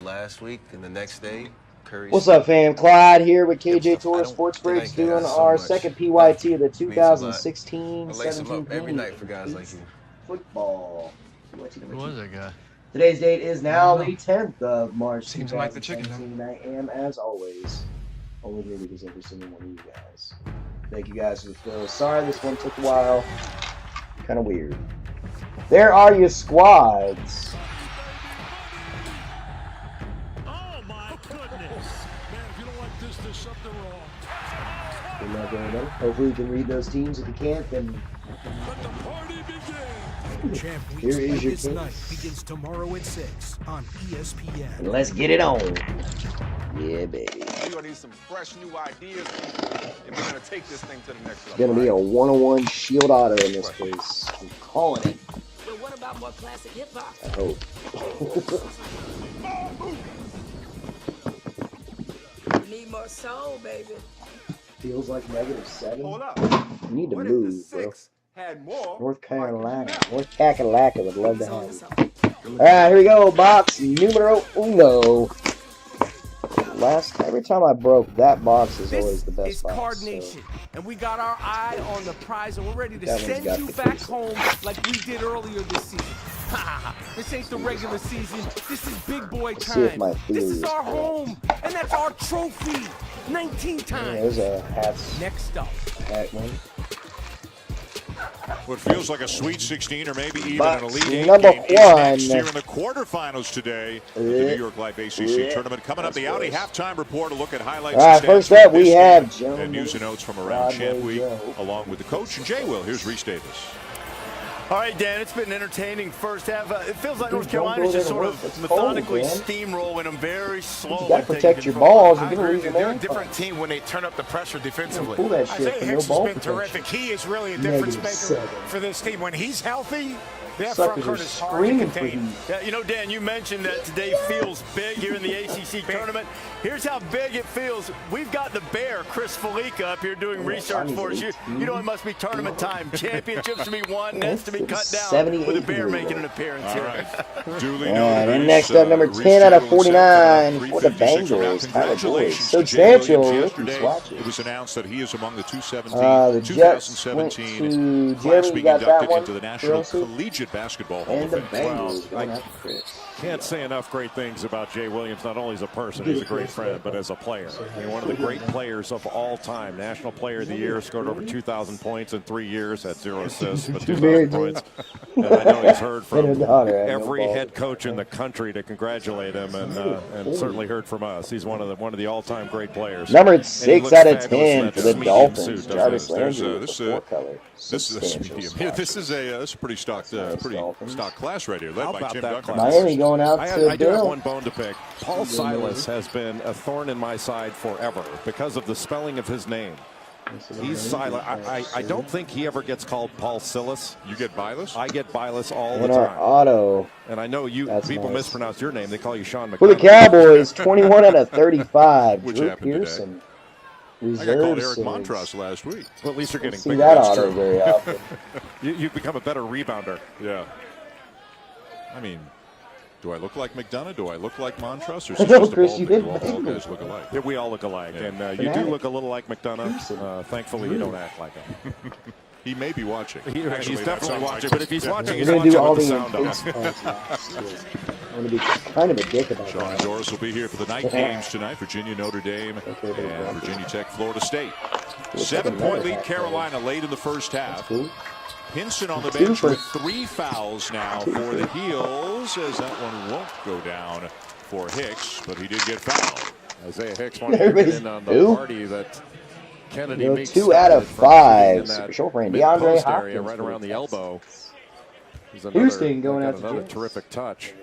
last week, and the next day, Curry. What's up, fam? Clyde here with KJ Torres Sports Breaks, doing our second PYT of the 2016-17 every night for guys like you. Football. Who was that guy? Today's date is now the 10th of March, Seems like the chicken. 2017. I am, as always, only here because every single one of you guys. Thank you guys for the fill. Sorry this one took a while. Kind of weird. There are your squads. Oh my goodness. Man, if you don't like this, there's something wrong. We're not going to. Hopefully you can read those teams. If you can't, then Let the party begin. Champ here is your this case. night begins tomorrow at 6 on ESPN. And let's get it on. Yeah, baby. We're gonna need some fresh new ideas, and we're gonna take this thing to the next It's level. going to be a 101 shield auto in this case. I'm calling it. But what about more classic hip hop? I hope. Need more soul, baby. Feels like -7. Hold up. You need to What if move, the bro. 6 had more? North Carolina. Why could you North Kakalaka would love to So have and you. so. Alright, here we go. Box numero uno. Every time I broke, that box is always the best It's box. Card So. Nation, and we got our eye on the prize, and we're ready to That one's send got you the back case. home like we did earlier this season. This ain't the regular season. This is big boy Let's see if time. my This theory is is our correct. home, and that's our trophy. 19 Yeah, times. there's a hats Next up. hat one. What feels like a Sweet 16 or maybe even Box an Elite 8 number game is one. next here in the quarterfinals today of the New York Life ACC tournament. Coming up, the Audi halftime report, a look at highlights All right, and stats first from up, we this have game, Joe and news and notes from around Broadway Chantweek, Joe. along with the coach and Jay Will. Here's Reese Davis. All right, Dan, it's been an entertaining first half. It feels like Dude, North don't go Carolina's there just to sort work. of It's methodically cold, man. steamrolling them very slowly. You gotta taking protect your control. balls. You're I gonna agree lose your with you. man. They're a different team when they turn up the pressure defensively. Pull that shit for no Hicks ball has been protection. terrific. He is really a difference maker -7. for this team. When he's healthy, that front Suckers court are is hard to screaming for contain. heat. Yeah, you know, Dan, you mentioned that today feels big here in the ACC tournament. Here's how big it feels. We've got the Bear, Chris Felica, up here doing research for us. You know it must be tournament time. Championships to be won, nets to be cut down with the Bear making an appearance here. Duly And noted, next Reese, up, number Reese 10 out of Taylor 49 set for the 356 around. Bengals. Tyler Boyd. Congratulations to Jay Substantial Williams rookie yesterday. swatches. It was announced that he is among the The Jets went 2017 to class Jeremy. being Got that inducted one. into the National Chelsea. Collegiate Basketball Hall And of the Fame. Bengals going after Chris. Can't say enough great things about Jay Williams, not only as a person, he's a great friend, but as a player. I mean, one of the great players of all time. National Player of the Year, scored over 2,000 points in 3 years, had 0 assists, but 2,000 points. And I know he's heard from every head coach in the country to congratulate him, and certainly heard from us. He's one of the all-time great players. Number 6 out of 10 in for the that Dolphins. suit, doesn't Jarvis he? Landry with this, the four color. This is a medium. Yeah, this is a pretty stock class right here, led How by about Tim that Duncan. class? Miami going out I to do have Bill. one bone to pick. Paul Silas has been a thorn in my side forever because of the spelling of his name. He's Silas. I don't think he ever gets called Paul Silas. You get Bilas? I get Bilas all the And our time. auto. And I know people nice. mispronounce your name. They call you Sean McCollum. For the Cowboys, 21 out of 35. Which Drew happened Pearson. I got called Reserve Eric Montross last week. Well, at least you're getting See bigger. that That's auto true. very often. You've become a better rebounder. Yeah. I mean, do I look like McDonough? Do I look like Montross? Or is I it know, just a Chris, ball you thing? did All Bengals. guys look alike. Yeah, we all look alike, Yeah. and you do Fanatic. look a little like McDonough. Thankfully, you don't act like him. He may be watching. He's Actually, that definitely sounds watching, like- but if he's watching, We're he's going to watching do all with the the sound on. face points last. I'm going to be kind of a dick about Sean that. Doris will be here for the night games tonight. Virginia, Notre Dame, and Virginia Tech, Florida State. 7-point lead Carolina late in the first half. Cool. Hinson on the Two bench for- with 3 fouls now for the Heels, as that one won't go down for Hicks, but he did get fouled. Isaiah Hicks wanted to get in on the Who? party that Kennedy You know, Meeks 2 out of started from 5. in that Super short for DeAndre mid-post area Hopkins. right around the elbow. He's Houston going got out to another Jets. terrific touch.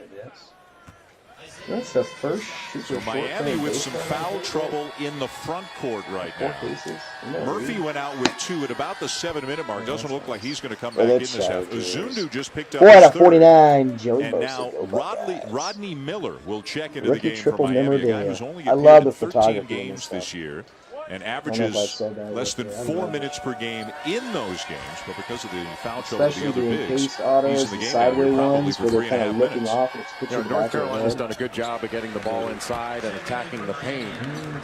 That's the first super So short Miami frame with some baseball. foul trouble in the front court right 4 now. cases. Murphy went out with 2 at about the 7-minute mark. Doesn't look like he's going to come Well, back in that's this half. Saturdays. Uzundu just picked up 4 out his of third. 49. Joey And Bosa. now Go Buckeyes. Rodney Miller will check into Rookie the game for triple Miami, a guy memorabilia. who's only I appeared love in the 13 photography in games this this year. and averages less than 4 minutes per game in those games. But because of the foul trouble of the other bigs, Encased autos, he's in the game sideways now probably ones for where they're 3.5 kind of looking minutes. off and it's pitching North back Carolina's ahead. done a good job of getting the ball inside and attacking the paint.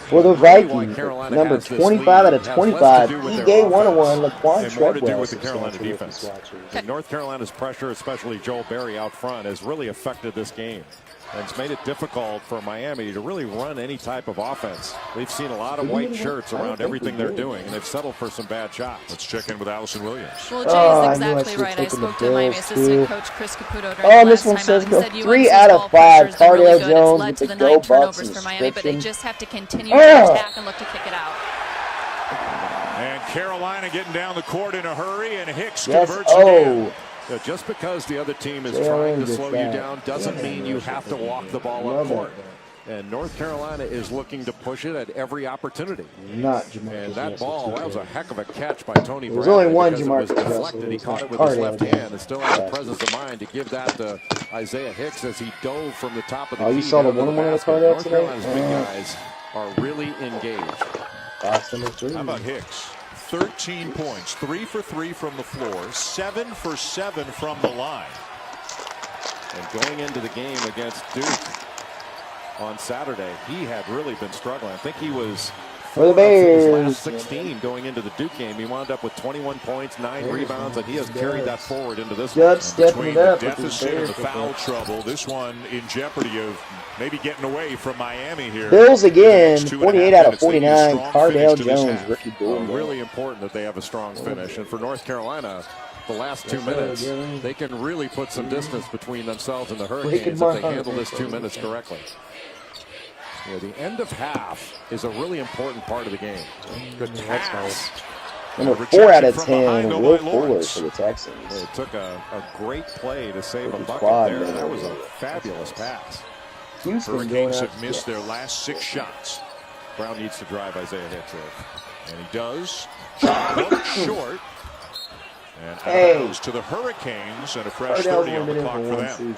For the Vikings, number 25 out of 25, E-Gay 101, Laquan and more to do Treadwell. with the Carolina defense. And North Carolina's pressure, especially Joel Berry out front, has really affected this game. And it's made it difficult for Miami to really run any type of offense. We've seen a lot of white shirts around everything they're doing, and they've settled for some bad shots. Let's check in with Allison Williams. Well, Jay's exactly right. I spoke to Miami assistant coach Chris Caputo during the this last one time says out. He go said 3 out of 5. Cardale Jones with the go Bucks turnovers for Miami, but they inscription. just have to continue to attack and look to kick it out. And Carolina getting down the court in a hurry, and Hicks Yes, converts again. Just because the other team is trying to slow you down doesn't mean you have to walk the ball up court. And North Carolina is looking to push it at every opportunity. Not Jamarcus. And that ball, that was a heck of a catch by Tony Bradley. There's only one because Jamarcus it was deflected. He caught it with his left hand and still has the presence of mind to give that to Isaiah Hicks as he dove from the top of the key. You saw the 1-1 of the Cardale North today? Carolina's big guys are really engaged. Box number 3. How about Hicks? 13 points, 3 for 3 from the floor, 7 for 7 from the line. And going into the game against Duke on Saturday, he had really been struggling. I think he was for the his Bears. last 16 going into the Duke game. He wound up with 21 points, 9 rebounds, and he has carried that forward into this one. Judge stepping Between it the up with the deficit and the Bears. foul trouble, this one in jeopardy of maybe getting away from Miami here. Bills again, The next 48 2.5 out of minutes, they need a 49. strong Cardale finish to this Jones, half. rookie duel. Really important that they have a strong finish. And for North Carolina, the last 2 minutes, they can really put some distance between themselves and the Hurricanes if they handle this 2 minutes correctly. Yeah, the end of half is a really important part of the game. Good pass. Number 4 out of 10, Will Fuller for the Texans. It took a great play to save a bucket quad, there. man. That was a fabulous pass. Houston going Hurricanes out. have missed their last 6 shots. Brown needs to drive Isaiah Hicks in. And he does. Look short. And out Hey. goes to the Hurricanes, and a fresh Cardale's 30 on only the been in clock for for one them. season.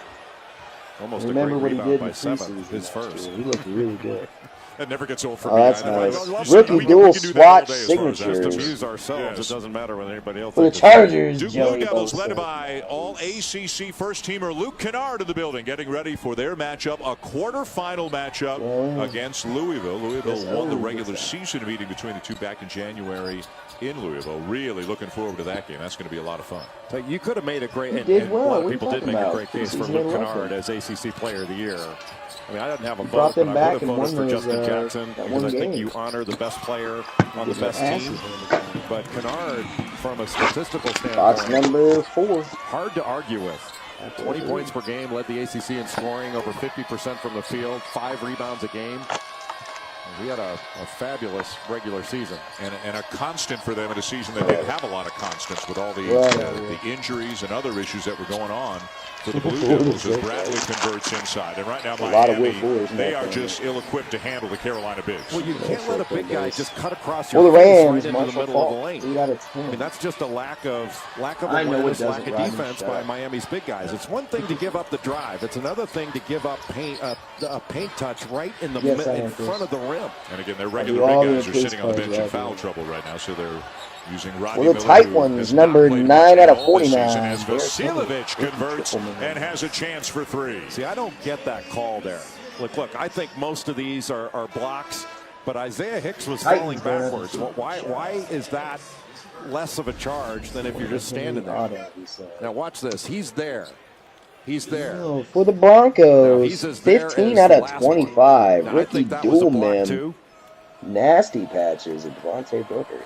Almost Remember a what great he rebound did by in 7, preseason. his first. He looked really good. That never gets old for Oh, me. that's either. nice. Listen, Rookie we can dual do that all swatch day as far as that's To signatures. amuse ourselves, Yes. it doesn't matter what anybody else For the thinks. Chargers, Duke Joey Blue Devils led Bosa. by All-ACC first-teamer Luke Kennard in the building, getting ready for their matchup, a quarterfinal matchup against Louisville. Louisville won the regular season meeting between the two back in January in Louisville. Really looking forward to that game. That's going to be a lot of fun. So you could have made a great, and, did and well. a lot What of are you people did talking make a about? great case for He's Luke been Kennard welcome. as ACC Player of the Year. I mean, I didn't have a brought vote, them but I back would have and voted for won those, Justin Jackson that because one I think game. you honor the best player on the best Asses team. in the game. But Kennard, from a statistical Box standpoint, number 4. hard to argue with. 20 points per game, led the ACC in scoring, over 50% from the field, 5 rebounds a game. We had a fabulous regular season. And a constant for them in a season that didn't have a lot of constants with all the injuries and other issues that were going on for the Blue Devils as Bradley converts inside. And right now Miami, they are just ill-equipped to handle the Carolina Bigs. Well, you can't let a big guy just cut across Well, your the face Rams, right into the Marshall middle of the Faulk, lane. 8 out of I 10. mean, that's just a lack of I know it awareness, doesn't lack of rhyme with defense that. by Miami's big guys. It's one thing to give up the drive. It's another thing to give up a paint touch right in the Yes, I in am, front of the rim. And again, their do regular all big guys the are case sitting on the plays bench in right foul here. trouble right now, so they're using Rodney Well, the Miller, tight who ones, has not number played 9 much out at of all this 49. season, as Derek Vasiljevic Henry. converts and has a chance for 3. See, I don't get that call there. Look, I think most of these are blocks, but Isaiah Hicks was falling backwards. Well, why is that less of a charge than if you're just standing there? Now watch this. He's there. He's there. Oh, for the Broncos, He's as there 15 as out the of last 25. one. Now, I Rookie think that was a dual block man. too. Nasty patches of Devontae Booker.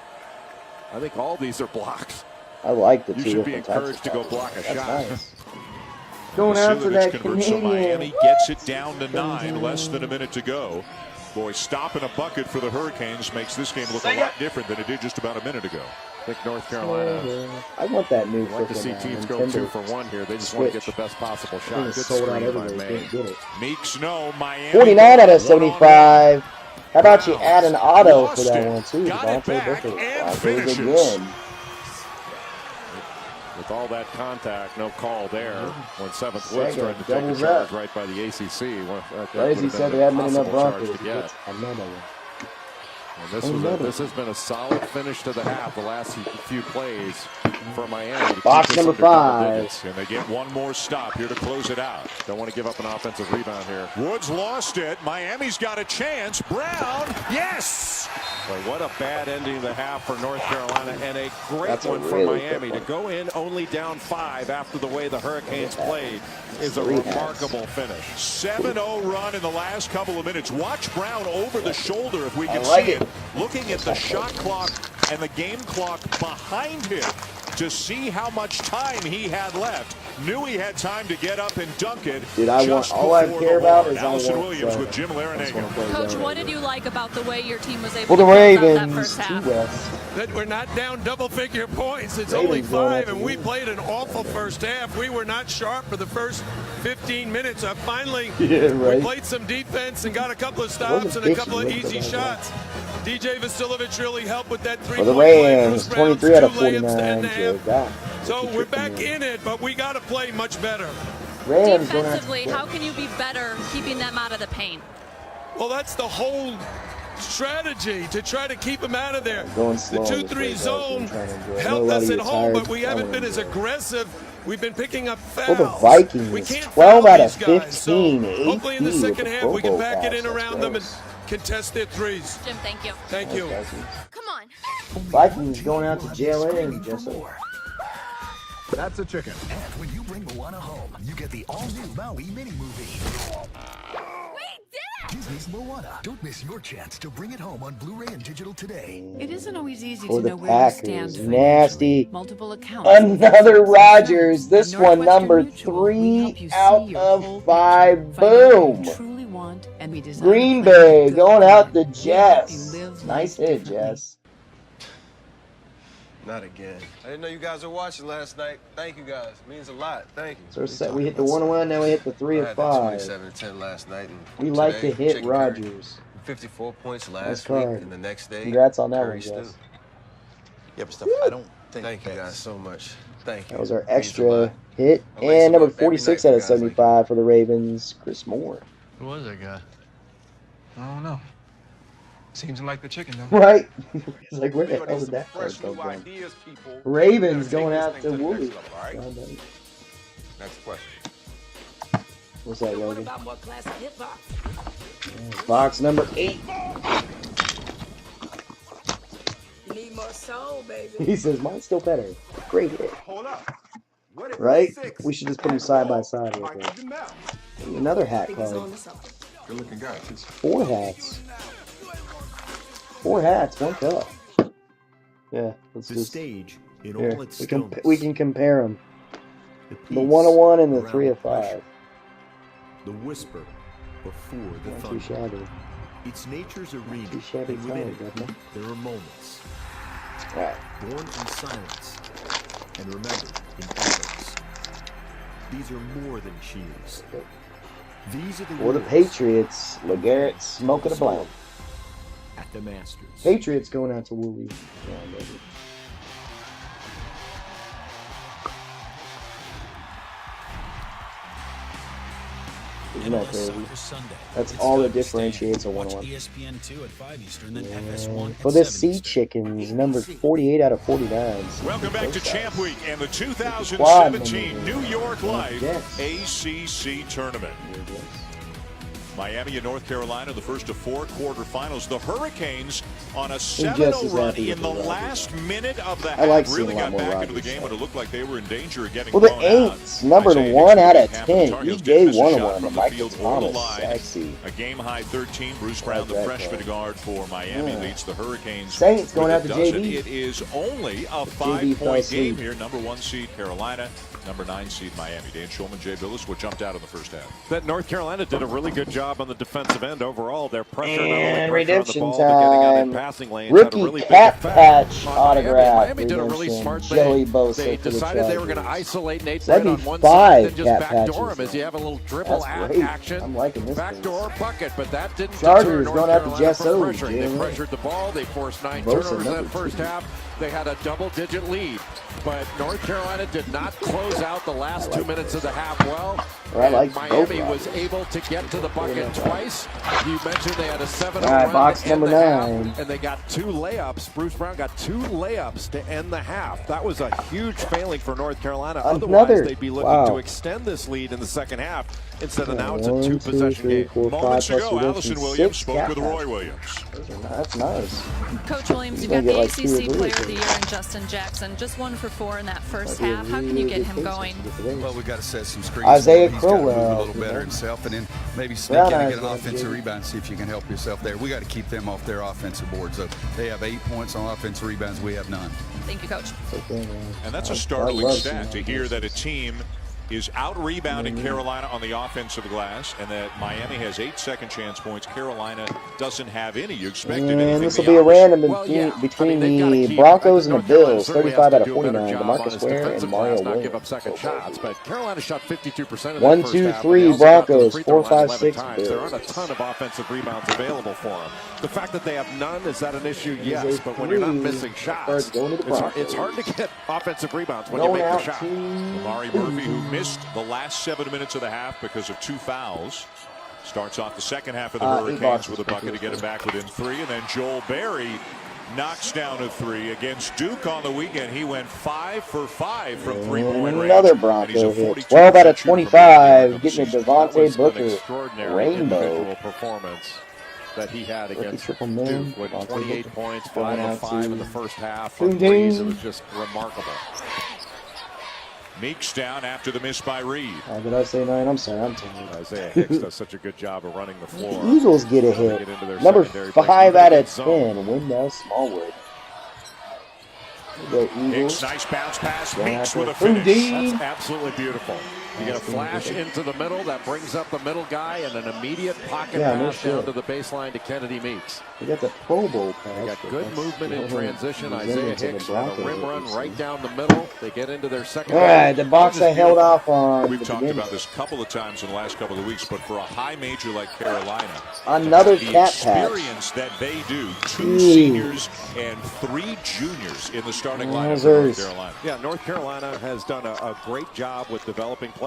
I think all these are blocks. I like the You two should be different types of encouraged to go patches. block a That's shot. nice. Going after that converts, so Canadian. Miami gets it down to 9, less than a minute to go. Boy, stopping a bucket for the Hurricanes makes this game look a lot different than it did just about a minute ago. I think North Carolina. I want that new. I'd like to see teams go 2 for 1 here. They just want to get the best possible shot. Good sold out screen by everywhere. May. Didn't get it. Meeks, no, Miami. 49 out of 75. How about you add an auto for that one too? Devontae Booker. Broncos again. With all that contact, no call there. When 7th Woods tried to take a doubles charge up. right by the ACC. Crazy said they haven't been enough Broncos to get. Another one. And this has been a solid finish to the half. The last few plays for Miami. Box number 5. And they get one more stop here to close it out. Don't want to give up an offensive rebound here. Woods lost it. Miami's got a chance. Brown, yes! But what a bad ending of the half for North Carolina, and a great That's a one for really Miami. good To go in only down 5 after the way the Hurricanes played is a 3 remarkable finish. 7-0 run in the last couple of minutes. Watch Brown over the shoulder if we can like see it. it. Looking at the shot clock and the game clock behind him to see how much time he had left. Knew he had time to get up and dunk it. Dude, I want, just all I before care the about horn. is Allison Williams with Jim I just Larinaga. wanna play Coach, Larinaga. what did you like about the way your team was able For the to close out that Ravens, first half? Key West. That we're not down double-figure points. It's Ravens only going 5, after and we you. played an awful first half. We were not sharp for the first 15 minutes. Finally, Yeah, right. we played some defense and got a couple of stops and a couple of easy shots. DJ Vasiljevic really helped with that For the three-point play. Rams, Bruce Brown's 23 out of 2 layups to 49. end the half. Joe So we're back in it, but we got to play much better. Rams going Defensively, after how can you be better keeping them out of the paint? Well, that's the whole strategy, to try to keep them out of there. Going The slow on this 2-3 play, zone guys. I'm trying to enjoy it. helped us Nobody at gets home, tired. but we I haven't wanna been as enjoy it. aggressive. We've been picking up For fouls. the We Vikings, can't 12 foul out of these guys. So 15, hopefully in the 80 second with half the we can Pro back it Bowl in pass. around That's them and gross. contest their threes. Jim, thank you. Thank you. Come on. Vikings going out to Jalen Jessup. That's a chicken. And when you bring Moana home, you get the all-new Maui mini movie. We did it! Disney's Moana. Don't miss your chance to bring it home on Blu-ray and digital today. It isn't always easy For to the know where you stand Packers, financially. nasty. Multiple accounts. Another Rodgers. This one, Northwestern number Mutual, we help 3 you see out your of whole 5. picture, find out what Boom. you truly want, and we design Green a plan Bay to going go out to there. We help Jess. you live Nice life hit, differently. Jess. Not again. I didn't know you guys were watching last night. Thank you guys. Means a lot. Thank you. So we're set. We hit the 1-1, now we hit the 3 I of had that 5. 27-10 last night. And We like to today, hit chicken curry. Rodgers. 54 points Nice last week, card. and the next day, Congrats on that curry one, stew. Jess. Yeah, but stuff, I don't think. Thank you guys so much. Thank you. That was our Means a extra lot. hit. I lace And them number up every 46 night out for of guys like 75 for the Ravens, Chris Moore. Who was that guy? I don't know. Seems like the chicken, though. Right? It's like, where the We're gonna hell need did that some card fresh come new from? ideas, people. Ravens We're going gonna take out this to thing the Wooly. next level, all right? John Dunn. Next question. What's that, What Logan? about more classic hip-hop? Box number 8. Need more soul, baby. He says, mine's still better. Great hit. Hold up. What if Right? 6 We should just put them side by side right there. Another hat Think he's card. on to something. Good looking guy, too. 4 hats. 4 hats, 1 cup. Yeah, let's The just stage in here, all its we can stillness. compare them. The peace 101 and the around 3 of pressure. 5. The whisper before the Not too thunder. shabby. It's nature's arena, Too shabby and within tired, it, Governor. there are moments. Alright. Born in silence and remembered in echoes. These are more than cheers. These are the For the words Patriots, LeGarrette smoking a blunt. at the Masters. Patriots going out to Wooly. Yeah, baby. Isn't that crazy? That's all that differentiates a 101. ESPN2 at 5 Eastern, then And for the Sea Chickens, number 48 out of 49. Welcome back to Champ Week and the Squad 2017 number. New York Life Yes. ACC Tournament. Miami and North Carolina, the first of 4 quarterfinals. The Hurricanes on a 7-0 run in the last minute of the I like half. seeing Really a lot got more back into the Rodgers game when it looked like they were in danger of getting For the blown out. Aints, numbered Isaiah 1 out of Nixon half the 10. Tar Heels EJ didn't miss a 101 shot to from the Michael field or the Thomas. line. Sexy. A game high 13. Bruce Brown, the that freshman play. guard for Miami, Yeah. leads the Hurricanes. Saints going with out a to dozen. JB. It is only a JB fell 5-point asleep. game here. Number 1 seed Carolina, number 9 seed Miami. Dan Schulman, Jay Billis, what jumped out in the first half? That North Carolina did a really good job on the defensive end overall. Their pressure, not only And pressure redemption on the ball, but getting out in time. passing lanes. had a Rookie really big Cat effect Patch on autograph. Miami did a really redemption. smart Joey thing. Bosa They for the decided they were going to Chargers. isolate Nate So that'd Wright be on one side and 5 just Cat backdoor him Patches as you have a little dribble That's great. action. I'm liking this Backdoor bucket, but that didn't Chargers deter North going out to Carolina from Jesso, pressuring. They Jalen. pressured the ball. They forced 9 Bosa turnovers in that number first 2. half. They had a double-digit lead. but North Carolina did not close out the last 2 minutes of the half well. Miami was able to get to the bucket twice. You mentioned they had a 7-0 run box to end number the half, 9. and they got 2 layups. Bruce Brown got 2 layups to end the half. That was a huge failing for North Carolina. Otherwise, they'd be looking to extend this lead in the second half. Instead of now, it's a 2-possession game. Moments ago, Allison Williams spoke with Roy Williams. That's nice. Coach Williams, you got the ACC Player of the Year in Justin Jackson. Just 1 for 4 in that first half. How can you get him going? Well, we got to set some screens. Isaiah He's got to move Crowell, a little better himself, and then maybe sneak in and get an offensive rebound. See if you can help yourself there. We got to keep them off their offensive board. So they have 8 points on offensive rebounds. We have none. Thank you, Coach. And that's a startling stat to hear that a team is out-rebounding Carolina on the offensive glass, and that Miami has 8 second chance points. Carolina doesn't have any. You expected anything. And this will be a random between the Broncos and the Bills. 35 out of 49. DeMarcus Ware and Mario Williams. Give up second shots, but Carolina shot 52%. 1, 2, 3 Broncos. 4, 5, 6 Bills. There aren't a ton of offensive rebounds available for them. The fact that they have none, is that an issue? Yes, but when you're not missing shots, it's hard to get offensive rebounds when you make the shot. Amari Murphy, who missed the last 7 minutes of the half because of 2 fouls, starts off the second half of the Hurricanes with a bucket to get it back within 3. And then Joel Berry knocks down a 3 against Duke on the weekend. He went 5 for 5 from 3-point range. Another Bronco hit. 12 out of 25, getting a Devontae Booker rainbow performance that he had against Duke with 28 points, 5 of 5 in the first half. It was just remarkable. Meeks down after the miss by Reed. Did I say 9? I'm sorry, I'm 10. Isaiah Hicks does such a good job of running the floor. The Eagles get a hit. Number 5 out of 10, Wendell Smallwood. Hicks, nice bounce pass. Meeks with a finish. That's absolutely beautiful. You get a flash into the middle that brings up the middle guy, and an immediate pocket pass down to the baseline to Kennedy Meeks. We got the Pro Bowl pass. They got good movement in transition. Isaiah Hicks on a rim run right down the middle. They get into their second. All right, the box I held off on. We've talked about this a couple of times in the last couple of weeks, but for a high major like Carolina, another the cat patch. experience that they do, 2 seniors and 3 juniors in the starting lineup for North Carolina. Yeah, North Carolina has done a great job with developing players.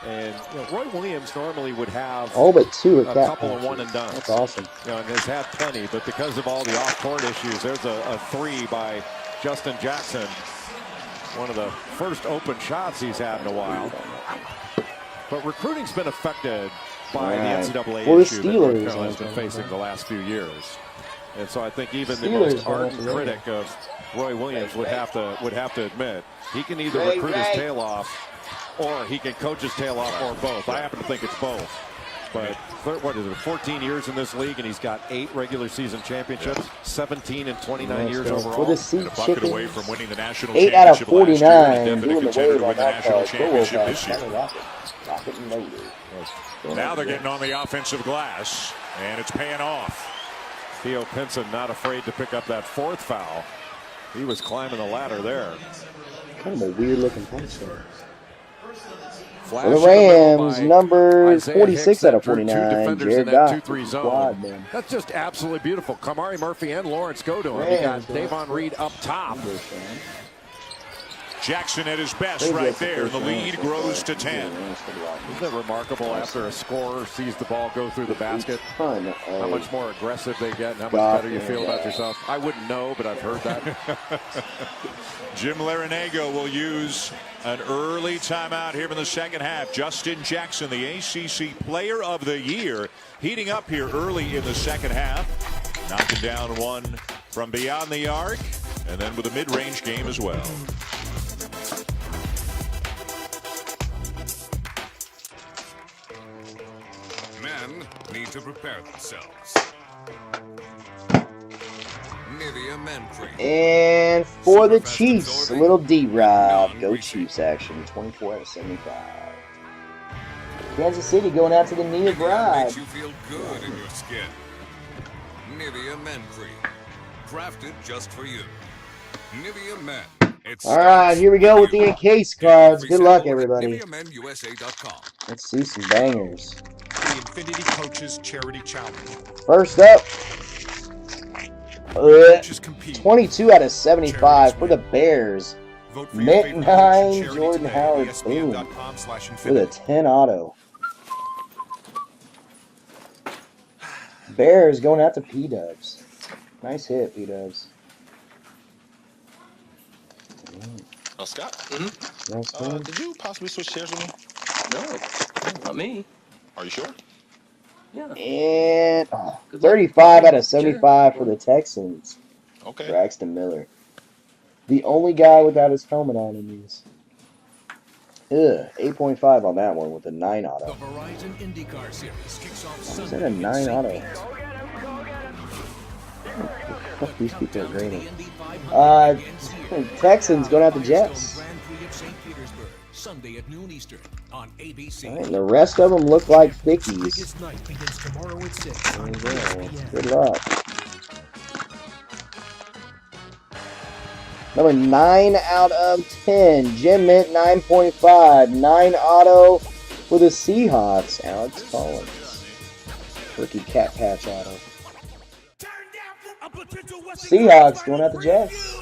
And Roy Williams normally would have but 2 are a couple of one and done. That's awesome. And has had plenty, but because of all the off-court issues, there's a 3 by Justin Jackson. One of the first open shots he's had in a while. But recruiting's been affected by the NCAA issue that North Carolina's been facing the last few years. And so I think even the most ardent critic of Roy Williams would have to admit he can either recruit his tail off or he can coach his tail off, or both. I happen to think it's both. But what is it, 14 years in this league, and he's got 8 regular season championships, 17 and 29 years overall. And a bucket away from winning the national 8 out of championship 49, last year, and doing definite the contender wave to on win the that national call. championship this year. Rocket and loaded. Now they're getting on the offensive glass, and it's paying off. Theo Pinson not afraid to pick up that 4th foul. He was climbing the ladder there. Kind of a weird looking punch there. For the Rams, number 46 out of 49, Jared Goff. Zone. That's just absolutely beautiful. Kamari Murphy and Lawrence go to him. You got Davon Reed up top. Jackson at his best right there. The lead grows to 10. Isn't it remarkable after a scorer sees the ball go through the basket? How much more aggressive they get and how much better you feel about yourself? I wouldn't know, but I've heard that. Jim Larinago will use an early timeout here in the second half. Justin Jackson, the ACC Player of the Year, heating up here early in the second half. Knocking down one from beyond the arc, and then with a mid-range game as well. Men need to prepare themselves. And for the Chiefs, a little D-Rob. Go Chiefs action. 24 out of 75. Kansas City going out to the Nia Bride. Makes you feel good in your skin. Nivea Men Cream. Crafted just for you. Nivea Men. All right, here we go with the Encased cards. Good luck, everybody. NiveaMenUSA.com. Let's see some bangers. The Infinity Coaches Charity Challenge. First up, 22 out of 75 for the Bears. Vote for your favorite Mint election 9, charity Jordan today Howard, at boom. ESPN.com/infinity. With a 10 auto. Bears going out to P-Dubs. Nice hit, P-Dubs. Oh, Scott? Nice one. Did you possibly switch chairs with me? No, not me. Are you sure? Yeah. And 35 out of 75 for the Texans. Okay. Braxton Miller. The only guy without his helmet on in these. 8.5 on that one with a 9 auto. The Verizon IndyCar Series kicks off Is Sunday that a 9 in auto? St. Pete. Fuck, these people are grading. Texans going out the Jets. Grand Prix at St. Petersburg, Sunday at noon Eastern on ABC. All right, and the rest of them look like thickies. Biggest night begins tomorrow at 6 on There you go. ESPN. Good luck. Number 9 out of 10. Jim Mint 9.5. 9 auto for the Seahawks. Alex Collins. Rookie cat patch auto. Seahawks going out the Jets.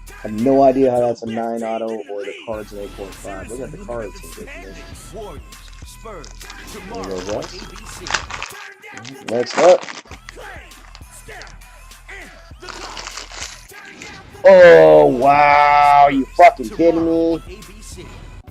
I have no idea how that's a 9 auto or the cards an 8.5. Look at the cards in good condition. There goes that. Next up. Oh, wow. You fucking kidding me?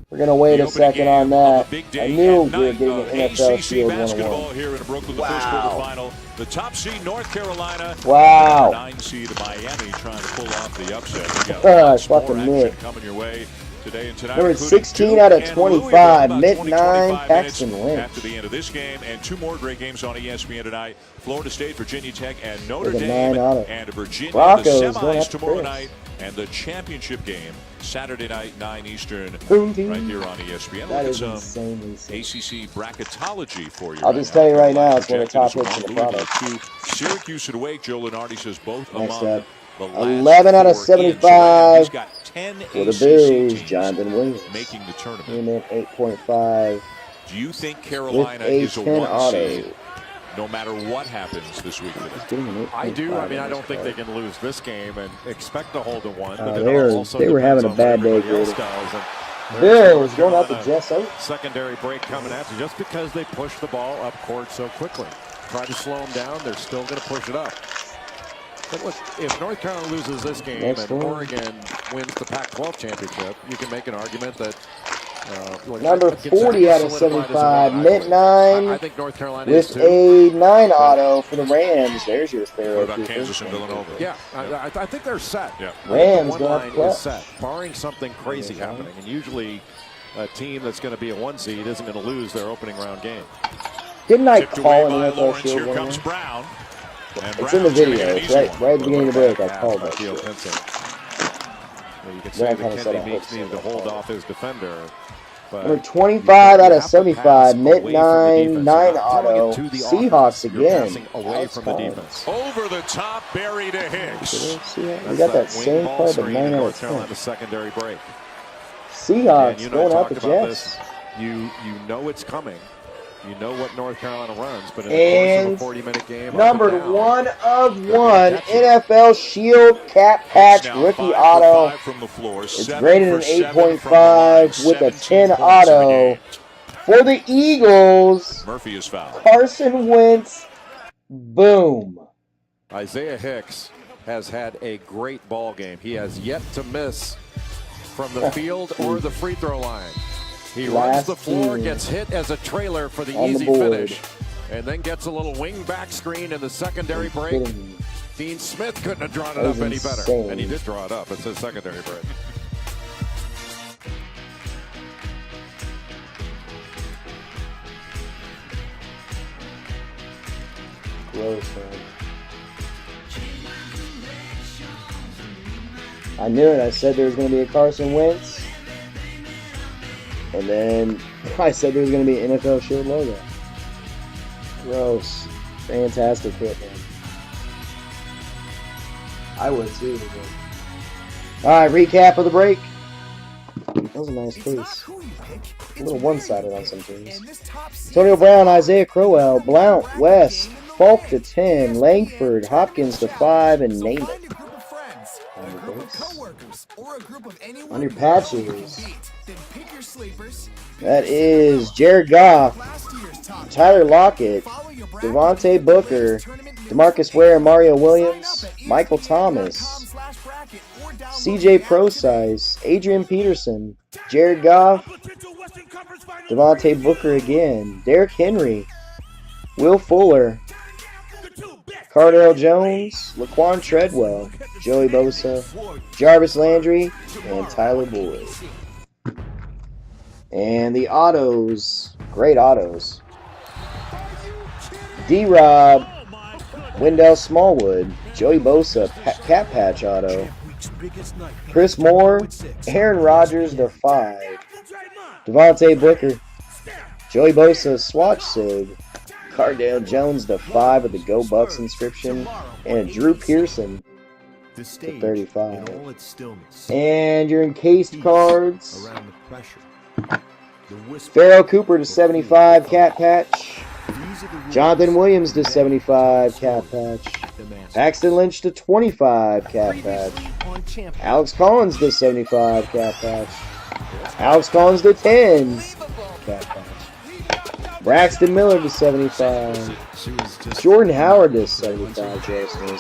We're going to wait a second on that. I knew we were getting an NFL Shield 101. Here in Brooklyn, the first quarterfinal. The top seed North Carolina. Wow. 9 seed Miami trying to pull off the upset. We got lots more action coming your way today and tonight. Number 16 out of 25. Mint 9, Paxton Wentz. After the end of this game, and 2 more great games on ESPN tonight. Florida State, Virginia Tech, and Notre With a Dame, 9 auto. and Virginia. Broncos the going semis after tomorrow Chris. night, and the championship game Saturday night, 9 Eastern, Boom, boom. right here on ESPN. That Look is at some insanely sick. ACC bracketology for you. I'll just tell you right now, it's one of the top hits in the Louisville product. to Syracuse and Wake. Joe Lenardi says both Next among up, the last 11 out of 4 in. So right now 75 he's got 10 for the ACC Bills, teams Jonathan Williams. making the tournament. Him at 8.5 Do you think Carolina with a is a 10 1 auto. seed no matter what happens this week? I do. I mean, I don't think they can lose this game and expect to hold a 1. But they were having a bad day, Bills Grading. Bills going out the Jets. Secondary break coming at you just because they push the ball up court so quickly. Try to slow them down. They're still going to push it up. But look, if North Carolina loses this game and Oregon wins the Pac-12 championship, you can make an argument that Number 40 out of 75. Mint 9 I think North Carolina with is too. a 9 auto for the Rams. There's your fair. What about Kansas and Villanova? Yeah, I think they're set. Yeah. Rams one going line up clutch. is set, barring something crazy happening. And usually a team that's going to be a 1 seed isn't going to lose their opening round game. Didn't I Tipped call away an by NFL Lawrence. Shield Here one? comes Brown. And It's in the Brown's gonna video. get an It's easy right one. at the beginning of the break. I called that Theo shit. Pinson. You can Then say I that kinda said Kennedy I Meeks hope so. needed to hold off his defender. But Number 25 out of you have to 75. pass Mint away from the 9, defense. 9 You're not throwing auto. it to the Seahawks offense. You're again. passing away Alex from the Collins. defense. Over the top, Barry to Hicks. See that? We That's got that wing same ball card, but screen 9 in out North of 10. Carolina secondary break. Seahawks And you going out talked the about Jets. this. You know it's coming. You know what North Carolina runs, but in the course of a 40-minute game, Numbered up and down, 1 of they're gonna 1 catch it. NFL Shield Cat Patch Now rookie 5 for auto. 5 from the floor, It's 7 graded for an 7 from the 8.5 line, with a 17 10 points in the auto game. for the Eagles. Murphy is fouled. Carson Wentz. Boom. Isaiah Hicks has had a great ball game. He has yet to miss from the field or the free throw line. He runs the floor, gets hit as a trailer for the On the easy board. finish, and then gets a little wing back screen in the secondary break. Kidding me. Dean Smith couldn't have drawn it That up was any better. insane. And he did draw it up. It's his secondary break. Gross, man. I knew it. I said there was going to be a Carson Wentz. And then I said there was going to be an NFL Shield logo. Gross. Fantastic hit, man. I would too. All right, recap of the break. That was a nice case. A little one-sided on some teams. Antonio Brown, Isaiah Crowell, Blount, West, Falk to 10, Langford, Hopkins to 5, and Namath. On your patches. That is Jared Goff, Tyler Lockett, Devontae Booker, DeMarcus Ware, Mario Williams, Michael Thomas, CJ Prosize, Adrian Peterson, Jared Goff, Devontae Booker again, Derrick Henry, Will Fuller, Cardell Jones, Laquan Treadwell, Joey Bosa, Jarvis Landry, and Tyler Boyd. And the autos, great autos. D-Rob, Wendell Smallwood, Joey Bosa, Cat Patch auto. Chris Moore, Aaron Rodgers, the 5. Devontae Booker, Joey Bosa, Swatch Sig. Cardale Jones, the 5 with the Go Bucks inscription. And Drew Pearson, the 35. And your encased cards. Pharaoh Cooper to 75, Cat Patch. Jonathan Williams to 75, Cat Patch. Paxton Lynch to 25, Cat Patch. Alex Collins to 75, Cat Patch. Alex Collins to 10, Cat Patch. Braxton Miller to 75. Jordan Howard to 75, Jasmine.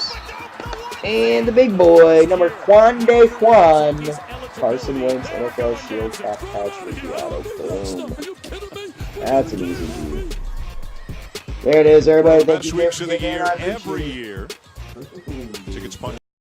And the big boy, number Quande Juan. Carson Wentz, NFL Shield, Cat Patch with the auto. Boom. That's an easy view. There it is, everybody. Thank you Best weeks of the year every year.